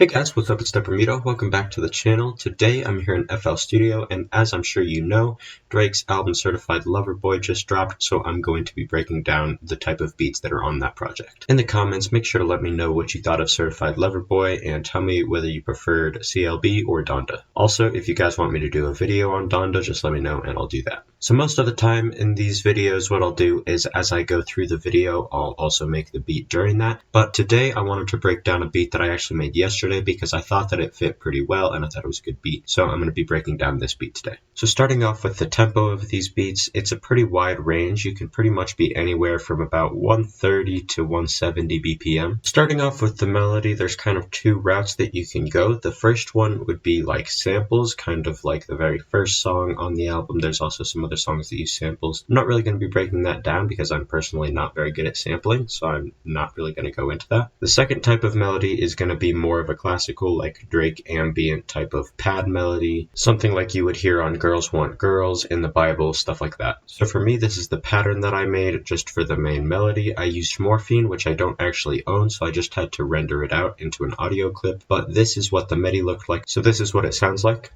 Hey guys, what's up? It's Deprimido. Welcome back to the channel. Today I'm here in FL Studio, and as I'm sure you know, Drake's album Certified Lover Boy just dropped, so I'm going to be breaking down the type of beats that are on that project. In the comments, make sure to let me know what you thought of Certified Lover Boy and tell me whether you preferred CLB or Donda. Also, if you guys want me to do a video on Donda, just let me know and I'll do that. So most of the time in these videos, what I'll do is as I go through the video, I'll also make the beat during that. But today I wanted to break down a beat that I actually made yesterday because I thought that it fit pretty well and I thought it was a good beat. So I'm going to be breaking down this beat today. So starting off with the tempo of these beats, it's a pretty wide range. You can pretty much be anywhere from about 130 to 170 BPM. Starting off with the melody, there's kind of two routes that you can go. The first one would be like samples, kind of like the very first song on the album. There's also some other songs that use samples. I'm not really going to be breaking that down because I'm personally not very good at sampling, so I'm not really going to go into that. The second type of melody is going to be more of a classical, like Drake ambient type of pad melody, something like you would hear on Girls Want Girls in the Bible, stuff like that. So for me, this is the pattern that I made just for the main melody. I used Morphine, which I don't actually own, so I just had to render it out into an audio clip, but this is what the MIDI looked like. So this is what it sounds like.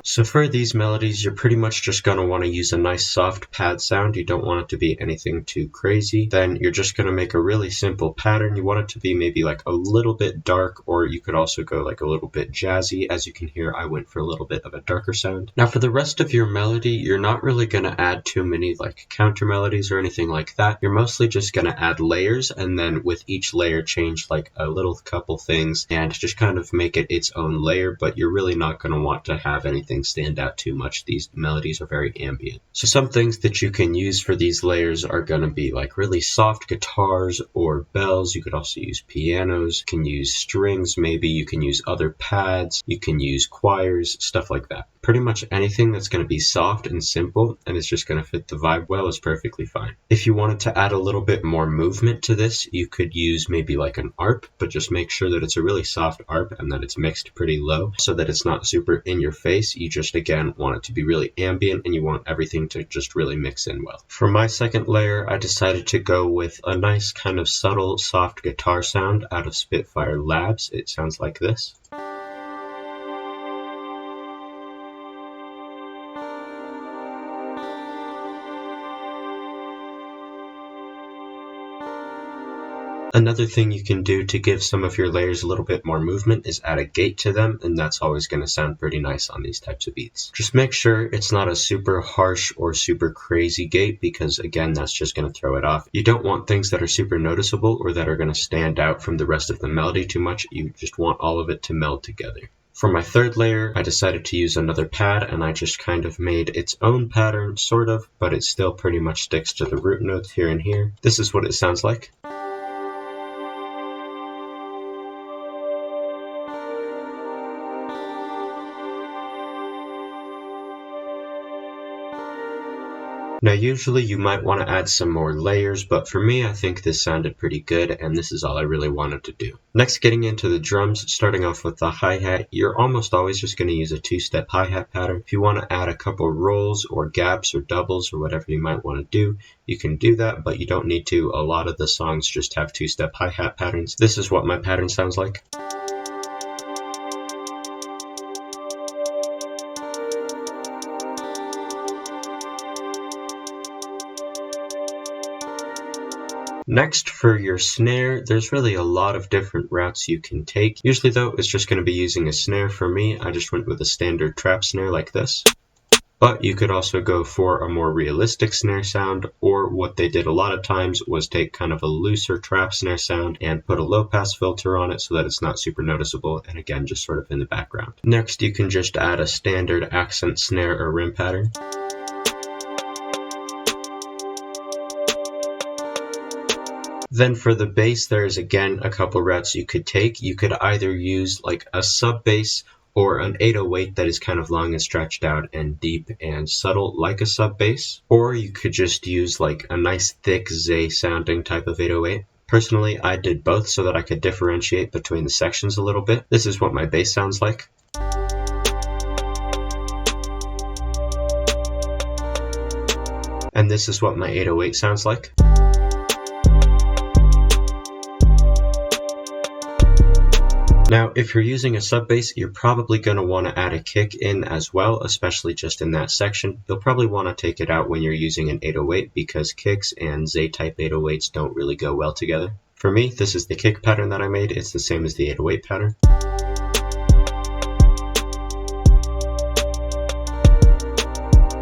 So for these melodies, you're pretty much just going to want to use a nice soft pad sound. You don't want it to be anything too crazy. Then you're just going to make a really simple pattern. You want it to be maybe like a little bit dark, or you could also go like a little bit jazzy. As you can hear, I went for a little bit of a darker sound. Now for the rest of your melody, you're not really going to add too many like counter melodies or anything like that. You're mostly just going to add layers, and then with each layer change like a little couple things and just kind of make it its own layer, but you're really not going to want to have anything stand out too much. These melodies are very ambient. So some things that you can use for these layers are going to be like really soft guitars or bells. You could also use pianos, you can use strings, maybe you can use other pads, you can use choirs, stuff like that. Pretty much anything that's going to be soft and simple and it's just going to fit the vibe well is perfectly fine. If you wanted to add a little bit more movement to this, you could use maybe like an arp, but just make sure that it's a really soft arp and that it's mixed pretty low so that it's not super in your face. You just again want it to be really ambient and you want everything to just really mix in well. For my second layer, I decided to go with a nice kind of subtle soft guitar sound out of Spitfire Labs. It sounds like this. Another thing you can do to give some of your layers a little bit more movement is add a gate to them, and that's always going to sound pretty nice on these types of beats. Just make sure it's not a super harsh or super crazy gate because again, that's just going to throw it off. You don't want things that are super noticeable or that are going to stand out from the rest of the melody too much. You just want all of it to meld together. For my third layer, I decided to use another pad and I just kind of made its own pattern, sort of, but it still pretty much sticks to the root notes here and here. This is what it sounds like. Now usually you might want to add some more layers, but for me I think this sounded pretty good and this is all I really wanted to do. Next, getting into the drums, starting off with the hi-hat, you're almost always just going to use a two-step hi-hat pattern. If you want to add a couple rolls or gaps or doubles or whatever you might want to do, you can do that, but you don't need to. A lot of the songs just have two-step hi-hat patterns. This is what my pattern sounds like. Next, for your snare, there's really a lot of different routes you can take. Usually though, it's just going to be using a snare. For me, I just went with a standard trap snare like this. But you could also go for a more realistic snare sound, or what they did a lot of times was take kind of a looser trap snare sound and put a low pass filter on it so that it's not super noticeable and again just sort of in the background. Next, you can just add a standard accent snare or rim pattern. Then for the bass, there's again a couple routes you could take. You could either use like a sub bass or an 808 that is kind of long and stretched out and deep and subtle like a sub bass. Or you could just use like a nice thick Zay sounding type of 808. Personally, I did both so that I could differentiate between the sections a little bit. This is what my bass sounds like. And this is what my 808 sounds like. Now, if you're using a sub bass, you're probably going to want to add a kick in as well, especially just in that section. You'll probably want to take it out when you're using an 808 because kicks and Z-type 808s don't really go well together. For me, this is the kick pattern that I made. It's the same as the 808 pattern.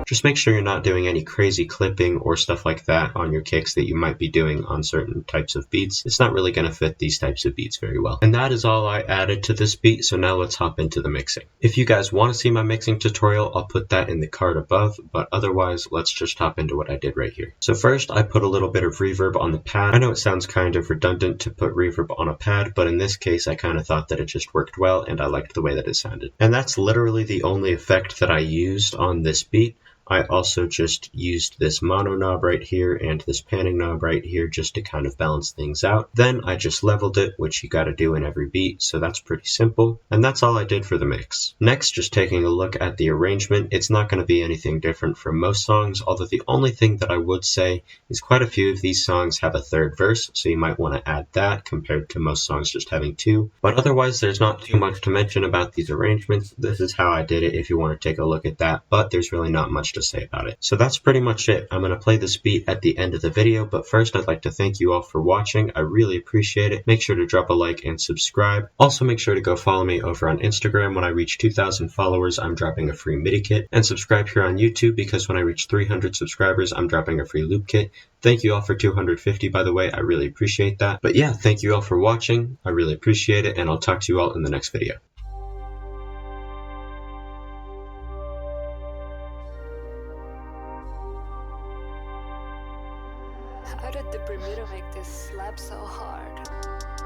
Just make sure you're not doing any crazy clipping or stuff like that on your kicks that you might be doing on certain types of beats. It's not really going to fit these types of beats very well. And that is all I added to this beat, so now let's hop into the mixing. If you guys want to see my mixing tutorial, I'll put that in the card above, but otherwise, let's just hop into what I did right here. So first, I put a little bit of reverb on the pad. I know it sounds kind of redundant to put reverb on a pad, but in this case, I kind of thought that it just worked well, and I liked the way that it sounded. And that's literally the only effect that I used on this beat. I also just used this mono knob right here and this panning knob right here just to kind of balance things out. Then I just leveled it, which you gotta do in every beat, so that's pretty simple. And that's all I did for the mix. Next, just taking a look at the arrangement, it's not gonna be anything different from most songs, although the only thing that I would say is quite a few of these songs have a third verse, so you might want to add that compared to most songs just having two. But otherwise, there's not too much to mention about these arrangements. This is how I did it if you want to take a look at that, but there's really not much to say about it. So that's pretty much it. I'm going to play this beat at the end of the video, but first I'd like to thank you all for watching. I really appreciate it. Make sure to drop a like and subscribe. Also make sure to go follow me over on Instagram. When I reach 2,000 followers, I'm dropping a free MIDI kit. And subscribe here on YouTube because when I reach 300 subscribers, I'm dropping a free loop kit. Thank you all for 250, by the way. I really appreciate that. But yeah, thank you all for watching. I really appreciate it, and I'll talk to you all in the next video. How did Deprimido make this slap so hard?